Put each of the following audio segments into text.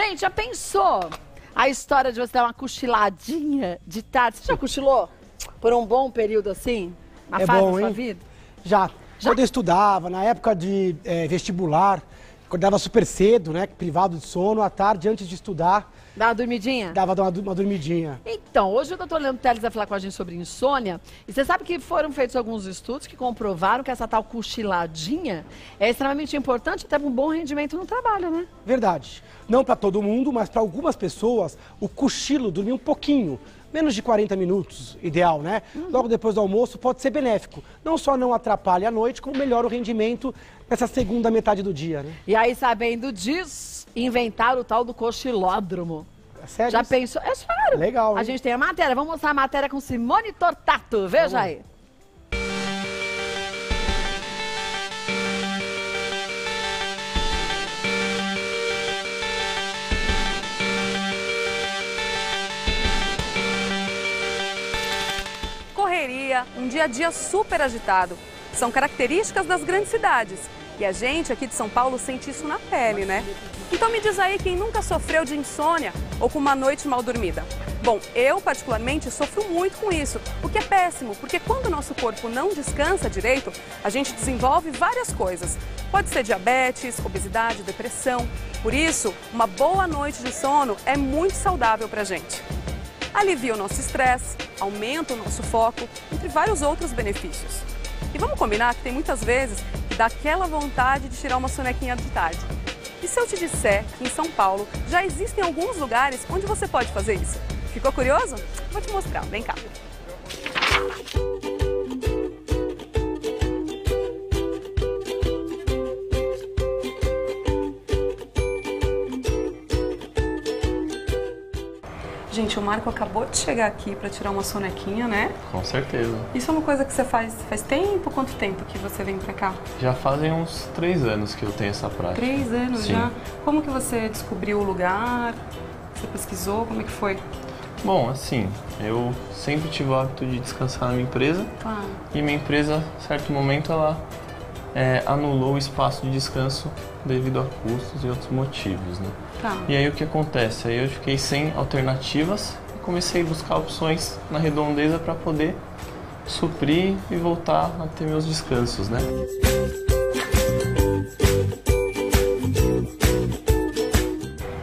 Gente, já pensou a história de você dar uma cochiladinha de tarde? Você já cochilou por um bom período assim? Na fase da sua vida? Já. Quando eu estudava, na época de vestibular, acordava super cedo, né? Privado de sono, à tarde, antes de estudar. Dá uma dormidinha? Dava uma dormidinha. Então, hoje o doutor Leandro Teles vai falar com a gente sobre insônia. E você sabe que foram feitos alguns estudos que comprovaram que essa tal cochiladinha é extremamente importante até para um bom rendimento no trabalho, né? Verdade. Não para todo mundo, mas para algumas pessoas, o cochilo, dormir um pouquinho, menos de 40 minutos, ideal, né? Logo depois do almoço, pode ser benéfico. Não só não atrapalha a noite, como melhora o rendimento nessa segunda metade do dia, né? E aí, sabendo disso, inventaram o tal do cochilódromo. É sério? Já pensou? É sério. Legal, hein? A gente tem a matéria. Vamos mostrar a matéria com Simone Tortato. Veja aí. Correria, um dia a dia super agitado. São características das grandes cidades. E a gente aqui de São Paulo sente isso na pele, né? Então me diz aí quem nunca sofreu de insônia ou com uma noite mal dormida. Bom, eu particularmente sofro muito com isso, o que é péssimo, porque quando o nosso corpo não descansa direito, a gente desenvolve várias coisas. Pode ser diabetes, obesidade, depressão. Por isso, uma boa noite de sono é muito saudável pra gente. Alivia o nosso estresse, aumenta o nosso foco, entre vários outros benefícios. E vamos combinar que tem muitas vezes que dá aquela vontade de tirar uma sonequinha de tarde. E se eu te disser que em São Paulo já existem alguns lugares onde você pode fazer isso? Ficou curioso? Vou te mostrar, vem cá. Gente, o Marco acabou de chegar aqui para tirar uma sonequinha, né? Com certeza. Isso é uma coisa que você faz tempo? Quanto tempo que você vem para cá? Já fazem uns 3 anos que eu tenho essa prática. 3 anos. Sim. Já? Como que você descobriu o lugar? Você pesquisou? Como é que foi? Bom, assim, eu sempre tive o hábito de descansar na minha empresa. Claro. E minha empresa, em certo momento, ela anulou o espaço de descanso devido a custos e outros motivos, né? Tá. E aí o que acontece? Aí eu fiquei sem alternativas e comecei a buscar opções na redondeza para poder suprir e voltar a ter meus descansos, né?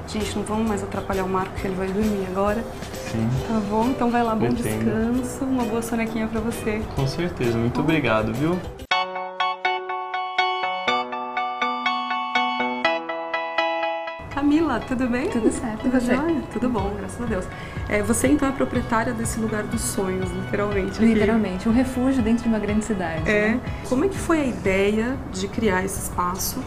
Gente, não vamos mais atrapalhar o Marco, que ele vai dormir agora. Sim. Tá bom? Então vai lá, bom Pretendo. descanso, uma boa sonequinha para você. Com certeza. Muito obrigado, viu? Camila, tudo bem? Tudo certo, Tudo e você? jóia? Tudo bom, graças a Deus. Você então é proprietária desse lugar dos sonhos, literalmente. aqui. Literalmente, um refúgio dentro de uma grande cidade. Né? Como é que foi a ideia de criar esse espaço?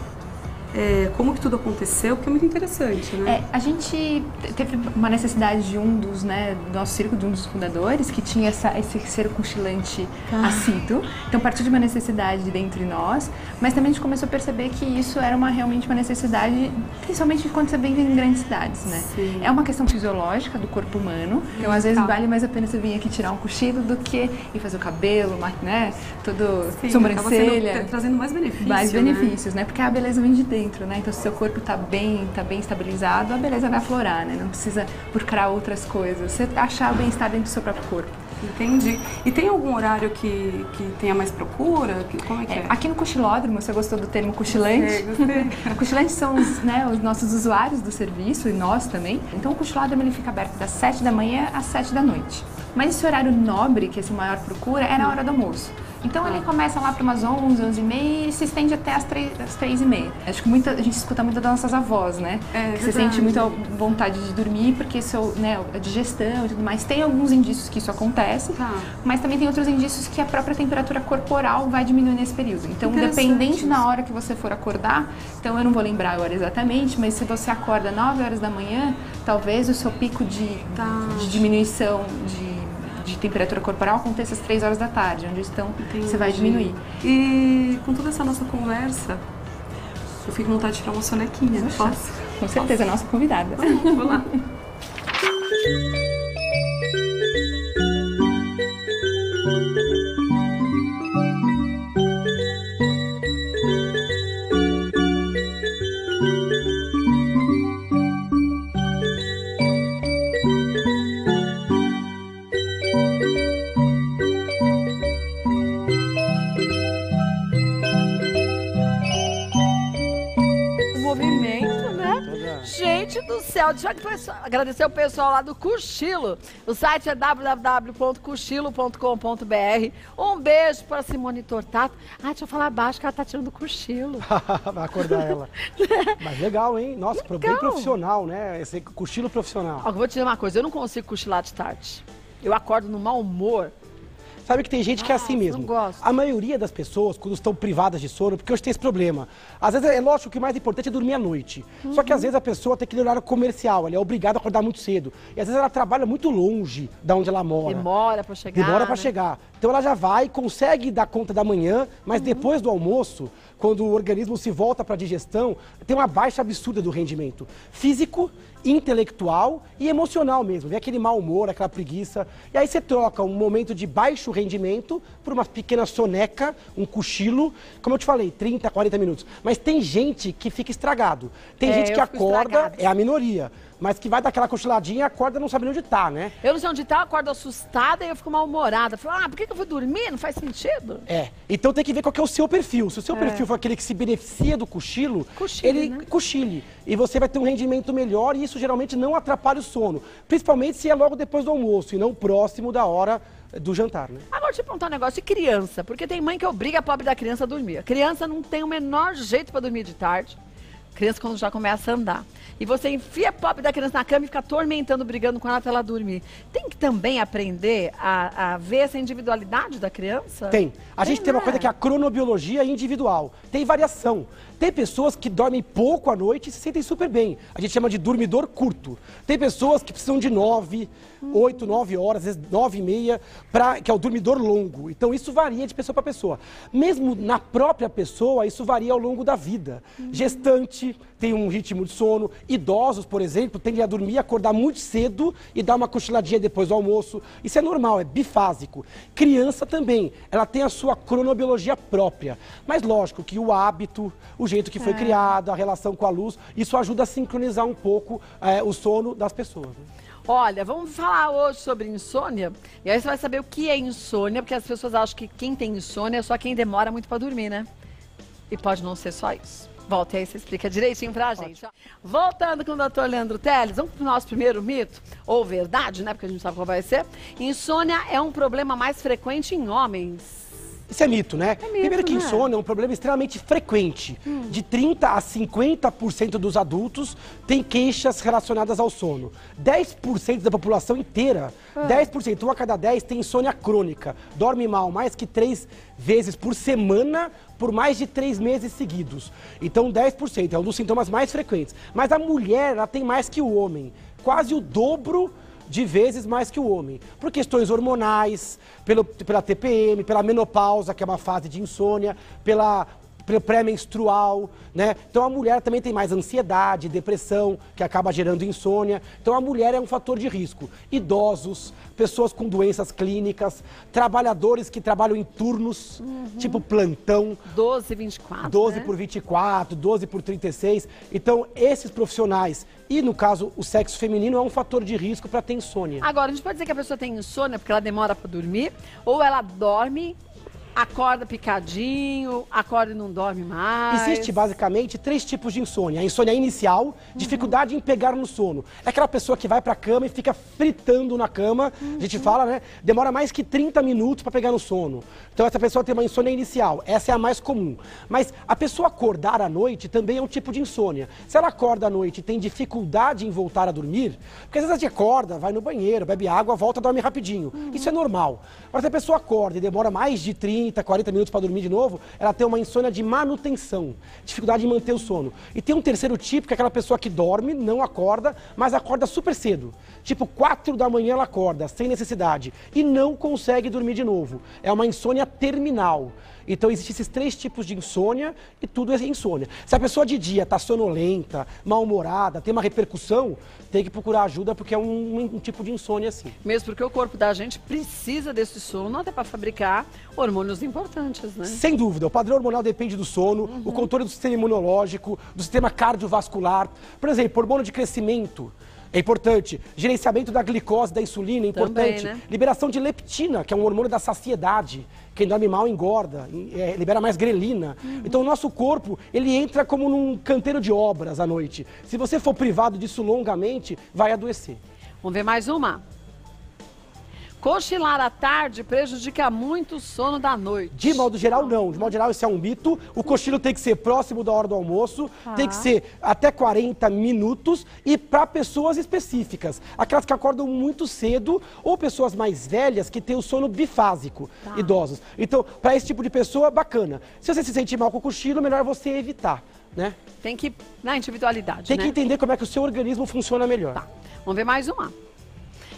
Como que tudo aconteceu? Porque é muito interessante, né? A gente teve uma necessidade de um dos, né, do nosso círculo, de um dos fundadores, que tinha esse ser cochilante assíduo. Então partiu de uma necessidade dentro de nós, mas também a gente começou a perceber que isso era realmente uma necessidade, principalmente quando você vive em grandes cidades, né? Sim. É uma questão fisiológica do corpo humano, então às vezes vale mais a pena você vir aqui tirar um cochilo do que ir fazer o cabelo, né? Todo Sim, sobrancelha. acaba trazendo mais benefícios. Mais benefícios, né? Porque a beleza vem de dentro, né? Então, se o seu corpo tá bem estabilizado, a beleza vai aflorar, né? Não precisa procurar outras coisas. Você achar o bem-estar dentro do seu próprio corpo. Entendi. E tem algum horário que tenha mais procura? Como é que é? Aqui no cochilódromo, você gostou do termo cochilante? Gostei. Cochilantes são os nossos usuários do serviço e nós também. Então, o cochilódromo ele fica aberto das 7 da manhã às 7 da noite. Mas esse horário nobre, que esse maior procura, é na hora do almoço. Então ele começa lá para umas 11, 11h30 e se estende até as 3h30. Acho que a gente escuta muito das nossas avós, né? Que você sente muita vontade de dormir porque a digestão e tudo mais. Tem alguns indícios que isso acontece, mas também tem outros indícios que a própria temperatura corporal vai diminuir nesse período. Então, dependente na hora que você for acordar, então eu não vou lembrar agora exatamente, mas se você acorda 9 horas da manhã, talvez o seu pico de diminuição de temperatura corporal aconteça às 3 horas da tarde, onde você vai diminuir. E com toda essa nossa conversa, eu fico com vontade de tirar uma sonequinha. Posso? Com certeza, é nossa convidada. Vou lá. céu, deixa eu agradecer o pessoal lá do Cochilo. O site é www.cochilo.com.br. Um beijo para Simone Tortato. Deixa eu falar baixo que ela tá tirando cochilo. Vai acordar ela. Mas legal, hein? Nossa, bem profissional, né? Esse cochilo profissional. Ó, eu vou te dizer uma coisa, eu não consigo cochilar de tarde. Eu acordo no mau humor. Sabe que tem gente que é assim mesmo. Não gosto. A maioria das pessoas, quando estão privadas de sono, porque hoje tem esse problema. Às vezes, é lógico que o mais importante é dormir à noite. Só que às vezes a pessoa tem aquele horário comercial, ela é obrigada a acordar muito cedo. E às vezes ela trabalha muito longe da onde ela mora. Demora pra chegar. Demora pra chegar. Então ela já vai, consegue dar conta da manhã, mas depois do almoço, quando o organismo se volta para a digestão, tem uma baixa absurda do rendimento físico, intelectual e emocional mesmo. Vem aquele mau humor, aquela preguiça. E aí você troca um momento de baixo rendimento por uma pequena soneca, um cochilo, como eu te falei, 30, 40 minutos. Mas tem gente que fica estragado. Tem gente que acorda, é a minoria, mas que vai dar aquela cochiladinha e acorda não sabe nem onde tá, né? Eu não sei onde tá, eu acordo assustada e eu fico mal-humorada. Falo, por que eu fui dormir? Não faz sentido. Então tem que ver qual que é o seu perfil. Se o seu perfil for aquele que se beneficia do cochilo, cochile. E você vai ter um rendimento melhor e isso geralmente não atrapalha o sono. Principalmente se é logo depois do almoço e não próximo da hora do jantar, né? Agora, deixa eu perguntar um negócio de criança, porque tem mãe que obriga a pobre da criança a dormir. A criança não tem o menor jeito para dormir de tarde. Criança quando já começa a andar. E você enfia a pobre da criança na cama e fica atormentando, brigando com ela até ela dormir. Tem que também aprender a ver essa individualidade da criança? Tem. A gente tem uma coisa que é a cronobiologia individual. Tem variação. Tem pessoas que dormem pouco à noite e se sentem super bem. A gente chama de dormidor curto. Tem pessoas que precisam de 8, 9 horas, às vezes 9h30, que é o dormidor longo. Então isso varia de pessoa para pessoa. Mesmo na própria pessoa, isso varia ao longo da vida. Gestante tem um ritmo de sono. Idosos, por exemplo, tendem a dormir, acordar muito cedo e dar uma cochiladinha depois do almoço. Isso é normal, é bifásico. Criança também, ela tem a sua cronobiologia própria. Mas lógico que o hábito, o jeito que foi criado, a relação com a luz, isso ajuda a sincronizar um pouco o sono das pessoas. Né? Olha, vamos falar hoje sobre insônia. E aí você vai saber o que é insônia, porque as pessoas acham que quem tem insônia é só quem demora muito para dormir, né? E pode não ser só isso. Volta aí, você explica direitinho pra gente. Voltando com o Dr. Leandro Teles, vamos pro nosso primeiro mito, ou verdade, né? Porque a gente sabe qual vai ser. Insônia é um problema mais frequente em homens. Isso é mito, né? Primeiro que insônia é um problema extremamente frequente. De 30% a 50% dos adultos têm queixas relacionadas ao sono. 10% da população inteira, 10%, 1 a cada 10 tem insônia crônica. Dorme mal mais que 3 vezes por semana por mais de 3 meses seguidos. Então 10% é um dos sintomas mais frequentes. Mas a mulher, ela tem mais que o homem. Quase o dobro de vezes mais que o homem, por questões hormonais, pela TPM, pela menopausa, que é uma fase de insônia, pelo pré-menstrual, né? Então a mulher também tem mais ansiedade, depressão, que acaba gerando insônia. Então a mulher é um fator de risco. Idosos, pessoas com doenças clínicas, trabalhadores que trabalham em turnos, tipo plantão. 12, 24, 12 né? por 24, 12 por 36. Então esses profissionais, e no caso o sexo feminino, é um fator de risco para ter insônia. Agora, a gente pode dizer que a pessoa tem insônia porque ela demora para dormir, ou ela dorme, acorda picadinho, acorda e não dorme mais. Existe basicamente 3 tipos de insônia. A insônia inicial, dificuldade em pegar no sono. É aquela pessoa que vai pra cama e fica fritando na cama. A gente fala, né? Demora mais que 30 minutos para pegar no sono. Então essa pessoa tem uma insônia inicial. Essa é a mais comum. Mas a pessoa acordar à noite também é um tipo de insônia. Se ela acorda à noite e tem dificuldade em voltar a dormir, porque às vezes a gente acorda, vai no banheiro, bebe água, volta, dorme rapidinho. Isso é normal. Agora se a pessoa acorda e demora mais de 30, 40 minutos para dormir de novo, ela tem uma insônia de manutenção, dificuldade em manter o sono. E tem um terceiro tipo, que é aquela pessoa que dorme, não acorda, mas acorda super cedo. Tipo, 4 da manhã ela acorda, sem necessidade, e não consegue dormir de novo. É uma insônia terminal. Então existem esses 3 tipos de insônia e tudo é insônia. Se a pessoa de dia está sonolenta, mal-humorada, tem uma repercussão, tem que procurar ajuda porque é um tipo de insônia assim. Mesmo porque o corpo da gente precisa desse sono até para fabricar hormônios importantes, né? Sem dúvida, o padrão hormonal depende do sono, o controle do sistema imunológico, do sistema cardiovascular. Por exemplo, hormônio de crescimento. É importante. Gerenciamento da glicose, da insulina, é importante. Também, né? Liberação de leptina, que é um hormônio da saciedade. Quem dorme mal engorda, libera mais grelina. Então o nosso corpo, ele entra como num canteiro de obras à noite. Se você for privado disso longamente, vai adoecer. Vamos ver mais uma. Cochilar à tarde prejudica muito o sono da noite. De modo geral, não. De modo geral, isso é um mito. O cochilo tem que ser próximo da hora do almoço, tem que ser até 40 minutos e para pessoas específicas. Aquelas que acordam muito cedo ou pessoas mais velhas que têm o sono bifásico, idosos. Então, para esse tipo de pessoa, bacana. Se você se sentir mal com o cochilo, melhor você evitar, né? Tem que, na individualidade, Tem né? que entender como é que o seu organismo funciona melhor. Tá. Vamos ver mais uma.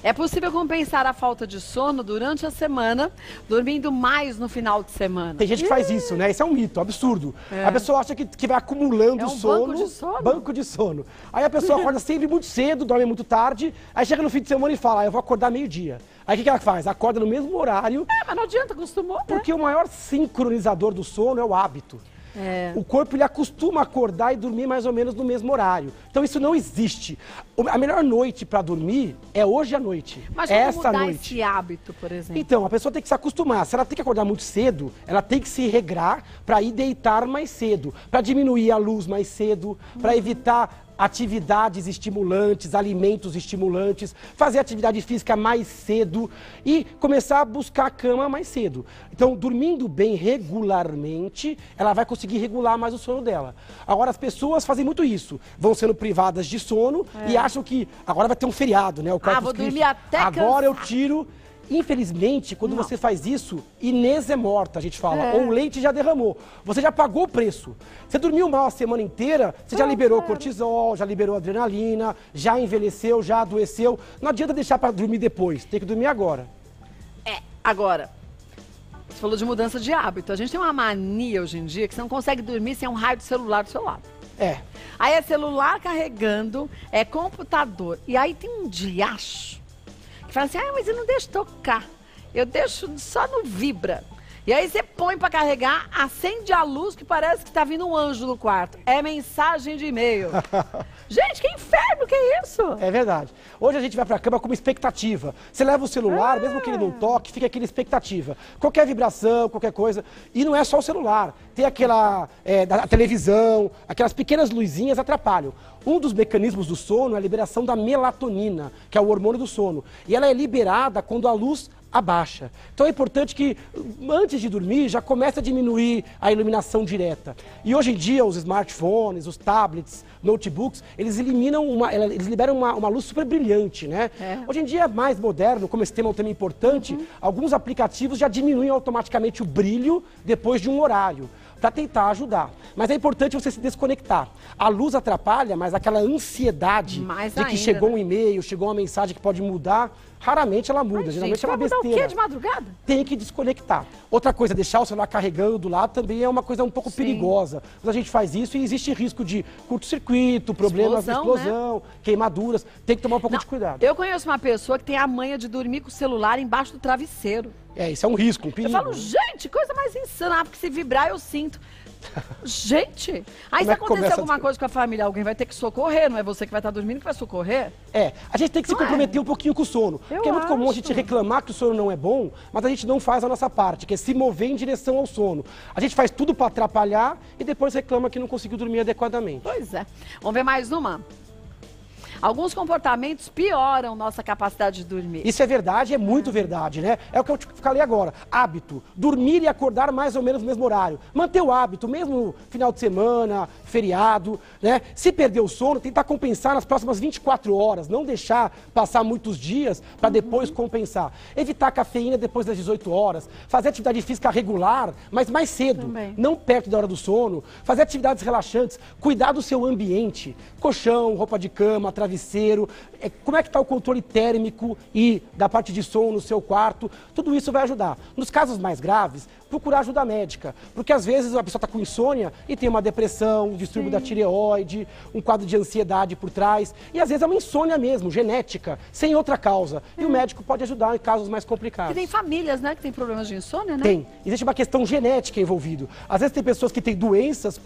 É possível compensar a falta de sono durante a semana, dormindo mais no final de semana. Tem gente que faz isso, né? Isso é um mito, absurdo. A pessoa acha que vai acumulando É um sono. banco de sono? Banco de sono. Aí a pessoa acorda sempre muito cedo, dorme muito tarde, aí chega no fim de semana e fala, eu vou acordar meio-dia. Aí o que ela faz? Acorda no mesmo horário, Mas não adianta, acostumou, né? porque o maior sincronizador do sono é o hábito. O corpo ele acostuma a acordar e dormir mais ou menos no mesmo horário. Então isso não existe. A melhor noite para dormir é hoje à noite. Mas é como essa mudar noite. esse hábito, por exemplo? Então, a pessoa tem que se acostumar. Se ela tem que acordar muito cedo, ela tem que se regrar para ir deitar mais cedo, para diminuir a luz mais cedo, para evitar atividades estimulantes, alimentos estimulantes, fazer atividade física mais cedo e começar a buscar a cama mais cedo. Então, dormindo bem regularmente, ela vai conseguir regular mais o sono dela. Agora, as pessoas fazem muito isso, vão sendo privadas de sono e acham que agora vai ter um feriado, né? O Corpus vou Christi. dormir até agora eu cansar. tiro. Infelizmente, quando você faz isso, Inês é morta, a gente fala, ou o leite já derramou. Você já pagou o preço. Você dormiu mal a semana inteira, você já liberou cortisol, já liberou adrenalina, já envelheceu, já adoeceu. Não adianta deixar para dormir depois, tem que dormir agora. Agora, você falou de mudança de hábito. A gente tem uma mania hoje em dia que você não consegue dormir sem um raio de celular do seu lado. Aí é celular carregando, é computador. E aí tem um diacho que fala assim, mas eu não deixo tocar. Eu deixo só no vibra. E aí você põe pra carregar, acende a luz que parece que tá vindo um anjo no quarto. É mensagem de e-mail. Gente, que inferno que é isso? É verdade. Hoje a gente vai pra cama com uma expectativa. Você leva o celular, mesmo que ele não toque, fica aquela expectativa. Qualquer vibração, qualquer coisa. E não é só o celular. Tem aquela da televisão, aquelas pequenas luzinhas atrapalham. Um dos mecanismos do sono é a liberação da melatonina, que é o hormônio do sono. E ela é liberada quando a luz abaixa. Então é importante que antes de dormir já comece a diminuir a iluminação direta. E hoje em dia os smartphones, os tablets, notebooks, eles liberam uma luz super brilhante, né? Hoje em dia é mais moderno, como esse tema é um tema importante, alguns aplicativos já diminuem automaticamente o brilho depois de um horário, para tentar ajudar. Mas é importante você se desconectar. A luz atrapalha, mas aquela ansiedade Mais de que ainda, chegou né? um e-mail, chegou uma mensagem que pode mudar, raramente ela muda. Mas, Geralmente gente, é uma vai mudar besteira. o quê de madrugada? Tem que desconectar. Outra coisa, deixar o celular carregando do lado também é uma coisa um pouco perigosa. Quando a gente faz isso, existe risco de curto-circuito, problemas de explosão, queimaduras. Tem que tomar um pouco de cuidado. Eu conheço uma pessoa que tem a manha de dormir com o celular embaixo do travesseiro. Isso é um risco, um perigo. Eu falo, gente, coisa mais insana, porque se vibrar eu sinto. Gente, aí se acontecer alguma coisa com a família, alguém vai ter que socorrer, não é você que vai estar dormindo que vai socorrer? A gente tem que se comprometer um pouquinho com o sono. Porque é muito comum a gente reclamar que o sono não é bom, mas a gente não faz a nossa parte, que é se mover em direção ao sono. A gente faz tudo para atrapalhar e depois reclama que não conseguiu dormir adequadamente. Pois é. Vamos ver mais uma? Alguns comportamentos pioram nossa capacidade de dormir. Isso é verdade, é muito verdade, né? É o que eu te falei agora. Hábito. Dormir e acordar mais ou menos no mesmo horário. Manter o hábito, mesmo final de semana, feriado, né? Se perder o sono, tentar compensar nas próximas 24 horas. Não deixar passar muitos dias para depois compensar. Evitar cafeína depois das 18 horas. Fazer atividade física regular, mas mais cedo. Também. Não perto da hora do sono. Fazer atividades relaxantes. Cuidar do seu ambiente. Colchão, roupa de cama, travesseiro. Como é que está o controle térmico e da parte de som no seu quarto, tudo isso vai ajudar. Nos casos mais graves, procurar ajuda médica. Porque às vezes a pessoa está com insônia e tem uma depressão, um distúrbio da tireoide, um quadro de ansiedade por trás. E às vezes é uma insônia mesmo, genética, sem outra causa. E o médico pode ajudar em casos mais complicados. E tem famílias, né, que tem problemas de insônia, né? Tem. Existe uma questão genética envolvida. Às vezes tem pessoas que têm doenças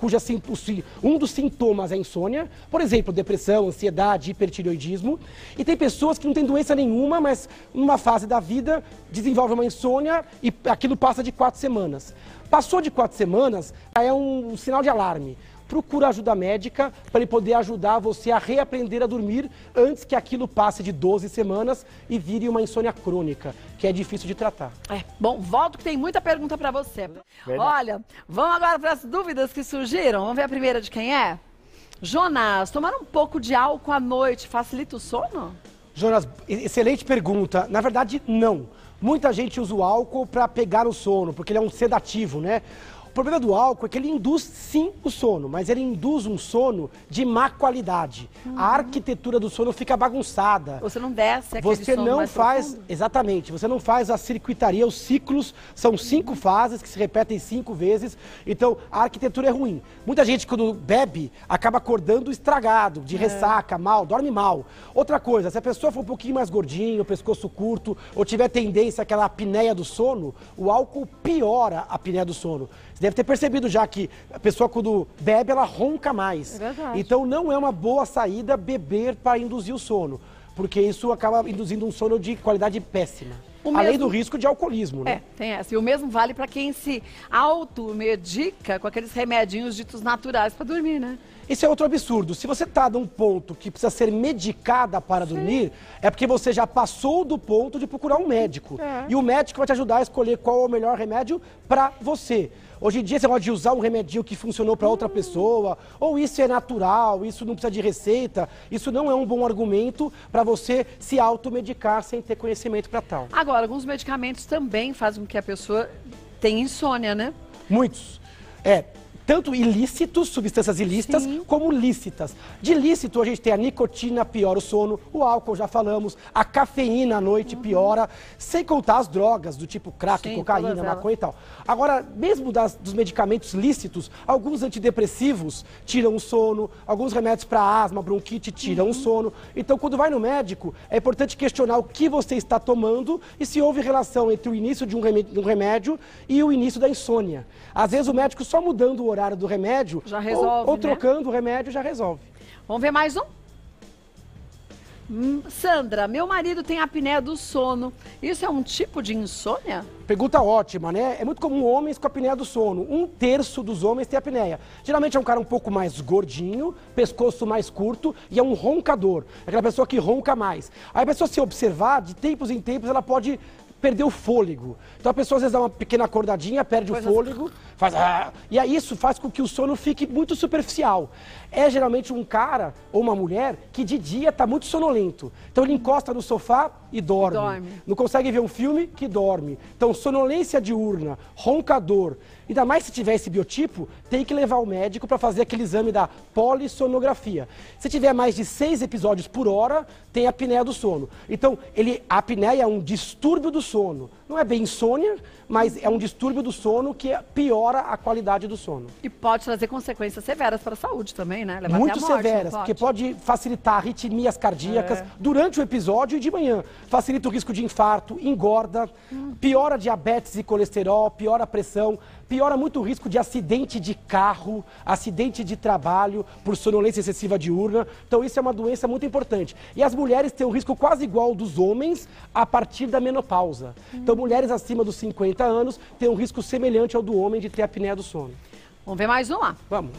um dos sintomas é insônia. Por exemplo, depressão, ansiedade, hipertireoidismo. E tem pessoas que não têm doença nenhuma, mas numa fase da vida desenvolve uma insônia e aquilo passa de 4 semanas. Passou de 4 semanas, é um sinal de alarme. Procura ajuda médica para ele poder ajudar você a reaprender a dormir antes que aquilo passe de 12 semanas e vire uma insônia crônica, que é difícil de tratar. Bom, volto que tem muita pergunta para você. Olha, vamos agora para as dúvidas que surgiram. Vamos ver a primeira de quem é? Jonas, tomar um pouco de álcool à noite facilita o sono? Jonas, excelente pergunta. Na verdade, não. Muita gente usa o álcool para pegar o sono, porque ele é um sedativo, né? O problema do álcool é que ele induz, sim, o sono, mas ele induz um sono de má qualidade. A arquitetura do sono fica bagunçada. Você não desce aquele Você sono não mais faz, profundo? exatamente, você não faz a circuitaria, os ciclos, são 5 fases que se repetem 5 vezes, então a arquitetura é ruim. Muita gente quando bebe, acaba acordando estragado, de ressaca, mal, dorme mal. Outra coisa, se a pessoa for um pouquinho mais gordinho, pescoço curto, ou tiver tendência àquela apneia do sono, o álcool piora a apneia do sono. Você deve ter percebido já que a pessoa quando bebe, ela ronca mais. É verdade. Então não é uma boa saída beber para induzir o sono, porque isso acaba induzindo um sono de qualidade péssima. Além do risco de alcoolismo, né? Tem essa. E o mesmo vale para quem se automedica com aqueles remedinhos ditos naturais para dormir, né? Esse é outro absurdo. Se você está num ponto que precisa ser medicada para dormir, é porque você já passou do ponto de procurar um médico. E o médico vai te ajudar a escolher qual é o melhor remédio para você. Hoje em dia você pode usar um remedinho que funcionou para outra pessoa, ou isso é natural, isso não precisa de receita. Isso não é um bom argumento para você se automedicar sem ter conhecimento para tal. Agora, alguns medicamentos também fazem com que a pessoa tenha insônia, né? Muitos. Tanto ilícitos, substâncias ilícitas, como lícitas. De lícito, a gente tem a nicotina, piora o sono, o álcool, já falamos, a cafeína à noite piora, sem contar as drogas do tipo crack, cocaína, maconha e tal. Agora, mesmo dos medicamentos lícitos, alguns antidepressivos tiram o sono, alguns remédios para asma, bronquite tiram o sono. Então, quando vai no médico, é importante questionar o que você está tomando e se houve relação entre o início de um remédio e o início da insônia. Às vezes, o médico só mudando o horário do remédio, já resolve, ou trocando o remédio, já resolve. Vamos ver mais um? Sandra, meu marido tem apneia do sono. Isso é um tipo de insônia? Pergunta ótima, né? É muito comum homens com apneia do sono. 1/3 dos homens tem apneia. Geralmente é um cara um pouco mais gordinho, pescoço mais curto e é um roncador. É aquela pessoa que ronca mais. Aí a pessoa, se observar, de tempos em tempos, ela pode perder o fôlego. Então a pessoa às vezes dá uma pequena acordadinha, perde o fôlego, faz e aí isso faz com que o sono fique muito superficial. É geralmente um cara ou uma mulher que de dia está muito sonolento. Então ele encosta no sofá e dorme. Não consegue ver um filme, que dorme. Então sonolência diurna, roncador. Ainda mais se tiver esse biotipo, tem que levar o médico para fazer aquele exame da polissonografia. Se tiver mais de 6 episódios por hora, tem a apneia do sono. Então, a apneia é um distúrbio do sono. Não é bem insônia, mas é um distúrbio do sono que piora a qualidade do sono. E pode trazer consequências severas para a saúde também, né? Levar Muito até a morte, severas, porque pode facilitar arritmias cardíacas durante o episódio e de manhã. Facilita o risco de infarto, engorda, piora diabetes e colesterol, piora a pressão, piora muito o risco de acidente de carro, acidente de trabalho por sonolência excessiva diurna. Então isso é uma doença muito importante. E as mulheres têm um risco quase igual ao dos homens a partir da menopausa. Então mulheres acima dos 50 anos têm um risco semelhante ao do homem de ter apneia do sono. Vamos ver mais uma? Vamos.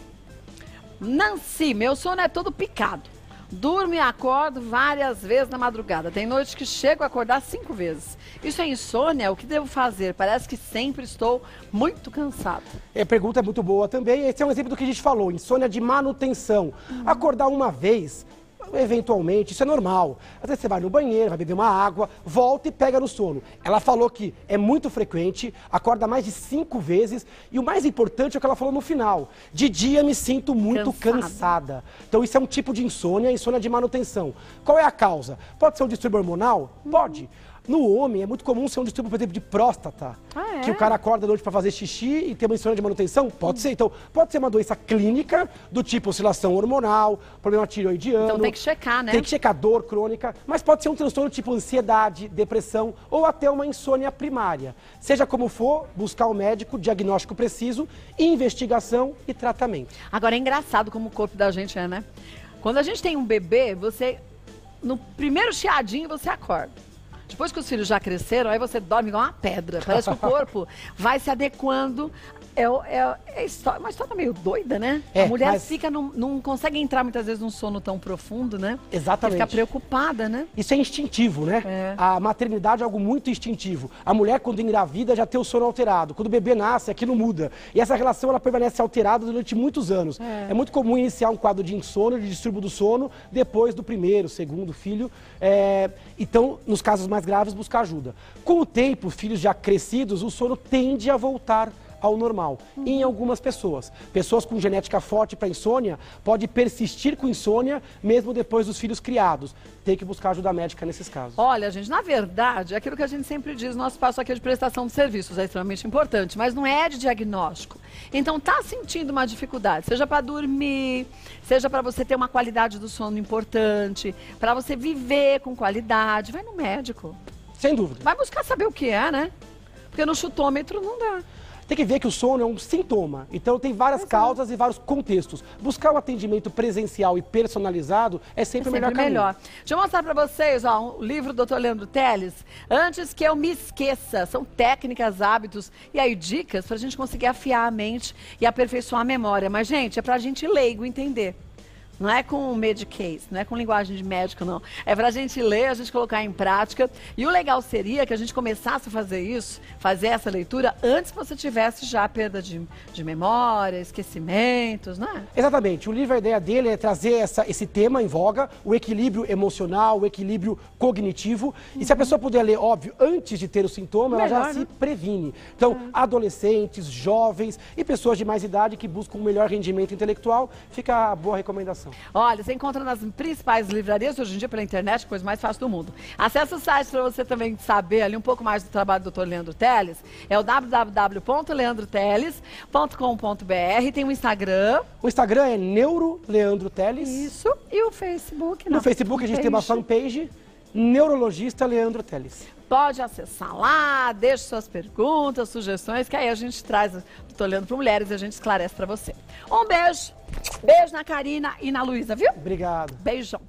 Nancy, meu sono é todo picado. Durmo e acordo várias vezes na madrugada. Tem noites que chego a acordar 5 vezes. Isso é insônia? O que devo fazer? Parece que sempre estou muito cansada. A pergunta é muito boa também. Esse é um exemplo do que a gente falou, insônia de manutenção. Acordar uma vez, eventualmente, isso é normal. Às vezes você vai no banheiro, vai beber uma água, volta e pega no sono. Ela falou que é muito frequente, acorda mais de 5 vezes. E o mais importante é o que ela falou no final. De dia me sinto muito cansada. Então isso é um tipo de insônia de manutenção. Qual é a causa? Pode ser um distúrbio hormonal? Pode. No homem, é muito comum ser um distúrbio, por exemplo, de próstata. Ah, é? Que o cara acorda à noite para fazer xixi e tem uma insônia de manutenção? Pode ser. Então, pode ser uma doença clínica, do tipo oscilação hormonal, problema tireoidiano. Então tem que checar, né? Tem que checar dor crônica, mas pode ser um transtorno tipo ansiedade, depressão ou até uma insônia primária. Seja como for, buscar o médico, diagnóstico preciso, investigação e tratamento. Agora é engraçado como o corpo da gente é, né? Quando a gente tem um bebê, você, no primeiro chiadinho, você acorda. Depois que os filhos já cresceram, aí você dorme igual uma pedra. Parece que o corpo vai se adequando. É uma história meio doida, né? A mulher fica, não consegue entrar muitas vezes num sono tão profundo, né? Exatamente. Fica preocupada, né? Isso é instintivo, né? É. A maternidade é algo muito instintivo. A mulher, quando engravida, já tem o sono alterado. Quando o bebê nasce, aquilo muda. E essa relação, ela permanece alterada durante muitos anos. É muito comum iniciar um quadro de insônia, de distúrbio do sono, depois do primeiro, segundo filho. Então, nos casos mais graves, buscar ajuda. Com o tempo, filhos já crescidos, o sono tende a voltar ao normal. Em algumas pessoas. Pessoas com genética forte para insônia pode persistir com insônia mesmo depois dos filhos criados. Tem que buscar ajuda médica nesses casos. Olha, gente, na verdade, é aquilo que a gente sempre diz, nosso passo aqui é de prestação de serviços, é extremamente importante, mas não é de diagnóstico. Então, tá sentindo uma dificuldade, seja para dormir, seja para você ter uma qualidade do sono importante, para você viver com qualidade, vai no médico. Sem dúvida. Vai buscar saber o que é, né? Porque no chutômetro não dá. Tem que ver que o sono é um sintoma, então tem várias causas e vários contextos. Buscar um atendimento presencial e personalizado é sempre o melhor caminho. Deixa eu mostrar para vocês o livro do Dr. Leandro Teles, Antes que eu me esqueça. São técnicas, hábitos e aí dicas para a gente conseguir afiar a mente e aperfeiçoar a memória. Mas, gente, é para a gente leigo entender. Não é com Medicase, não é com linguagem de médico, não. É pra gente ler, a gente colocar em prática. E o legal seria que a gente começasse a fazer isso, fazer essa leitura, antes que você tivesse já perda de memória, esquecimentos, não é? Exatamente. O livro, a ideia dele é trazer esse tema em voga, o equilíbrio emocional, o equilíbrio cognitivo. E se a pessoa puder ler, óbvio, antes de ter o sintoma, ela já se previne. Então, adolescentes, jovens e pessoas de mais idade que buscam um melhor rendimento intelectual, fica a boa recomendação. Olha, você encontra nas principais livrarias, hoje em dia pela internet, coisa mais fácil do mundo. Acesse o site para você também saber ali um pouco mais do trabalho do Dr. Leandro Teles. É o www.leandroteles.com.br. Tem o Instagram. O Instagram é NeuroLeandroTeles. Isso. E o Facebook, não? No Facebook a gente tem uma fanpage, Neurologista Leandro Teles. Pode acessar lá, deixe suas perguntas, sugestões, que aí a gente traz, estou olhando para mulheres e a gente esclarece para você. Um beijo. Beijo na Karina e na Luísa, viu? Obrigado. Beijão.